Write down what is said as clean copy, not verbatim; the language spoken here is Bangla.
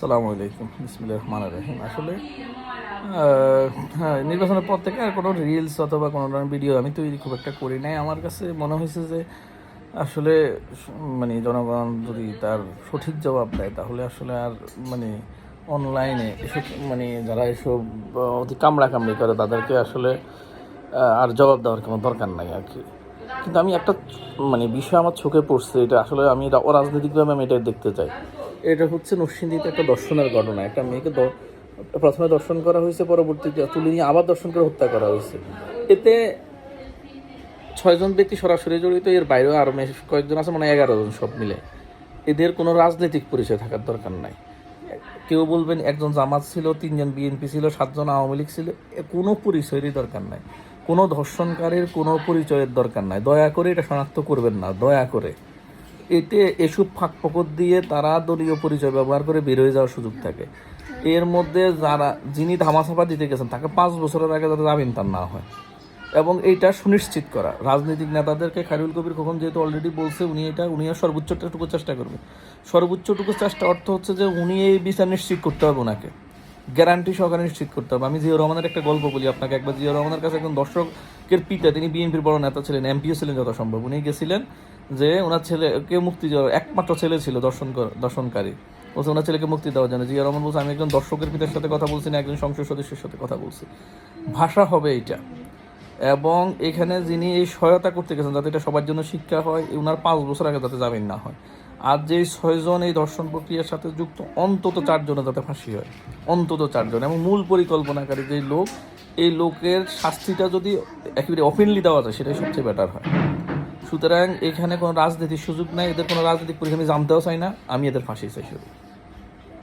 আসসালামু আলাইকুম, বিসমিল্লাহির রহমানির রহিম। আসলে হ্যাঁ, নির্বাচনের পর থেকে আর কোনো রিলস অথবা কোনো ধরনের ভিডিও আমি তৈরি খুব একটা করি নাই। আমার কাছে মনে হয়েছে যে আসলে মানে জনগণ যদি তার সঠিক জবাব দেয় তাহলে আসলে আর মানে অনলাইনে এসব মানে যারা এসব অতি কামড়াকামড়ি করে তাদেরকে আসলে আর জবাব দেওয়ার কোনো দরকার নাই আর কি। কিন্তু আমি একটা মানে বিষয় আমার চোখে পড়ছে, এটা আসলে আমি অরাজনৈতিকভাবে আমি এটা দেখতে চাই। এটা হচ্ছে নরসিংদীতে একটা দর্শনের ঘটনা। একটা মেয়েকে প্রথমে দর্শন করা হয়েছে, পরবর্তীতে তুলে নিয়ে আবার দর্শন করে হত্যা করা হয়েছে। এতে 6জন ব্যক্তি সরাসরি জড়িত, এর বাইরেও আরও কয়েকজন আছে, মানে 11জন সব মিলে। এদের কোনো রাজনৈতিক পরিচয় থাকার দরকার নাই। কেউ বলবেন একজন জামাত ছিল, 3জন বিএনপি ছিল, 7জন আওয়ামী লীগ ছিল, কোনো পরিচয়েরই দরকার নাই। কোনো ধর্ষণকারীর কোনো পরিচয়ের দরকার নাই। দয়া করে এটা শনাক্ত করবেন না, দয়া করে। এতে এসব ফাঁক ফকর দিয়ে তারা দলীয় পরিচয় ব্যবহার করে বের হয়ে যাওয়ার সুযোগ থাকে। এর মধ্যে যিনি ধামাচাপা দিতে গেছেন তাকে 5 বছরের আগে যাতে জামিন তার না হয়, এবং এইটা সুনিশ্চিত করা। রাজনৈতিক নেতাদেরকে খায়রুল কবির খোকন যেহেতু অলরেডি বলছে উনিও সর্বোচ্চটুকু চেষ্টা করবে। সর্বোচ্চটুকু চেষ্টা অর্থ হচ্ছে যে উনি এই বিচার নিশ্চিত করতে হবে, ওনাকে গ্যারান্টি সহকারে নিশ্চিত করতে হবে। আমি জিয়াউর রহমানের একটা গল্প বলি আপনাকে। একবার জিয়াউর রহমানের কাছে একজন দর্শকের পিতা, তিনি বিএনপির বড় নেতা ছিলেন, এমপিও ছিলেন যত সম্ভব। উনি গেছিলেন যে ওনার ছেলেকে মুক্তি দেওয়ার, একমাত্র ছেলে ছিল দর্শনকারী, বলছে ওনার ছেলেকে মুক্তি দেওয়ার জন্য। জিয়া রহমান বলছে আমি একজন দর্শকের পিতার সাথে কথা বলছি না, একজন সংসদ সদস্যের সাথে কথা বলছি। ভাষা হবে এইটা। এবং এখানে যিনি এই সহায়তা করতে গেছেন যাতে এটা সবার জন্য শিক্ষা হয়, ওনার 5 বছর আগে যাতে জামিন না হয়। আর যে 6জন এই দর্শন প্রক্রিয়ার সাথে যুক্ত, অন্তত 4 জনের যাতে ফাঁসি হয়, অন্তত 4 জন। এবং মূল পরিকল্পনাকারী যে লোক, এই লোকের শাস্তিটা যদি একেবারে ওপেনলি দেওয়া যায় সেটাই সবচেয়ে বেটার হয়। সুতরাং এখানে কোনো রাজনীতির সুযোগ নাই, এদের কোনো রাজনৈতিক পরিচয় আমি জানতেও চাই না, আমি এদের ফাঁসি চাই শুধু।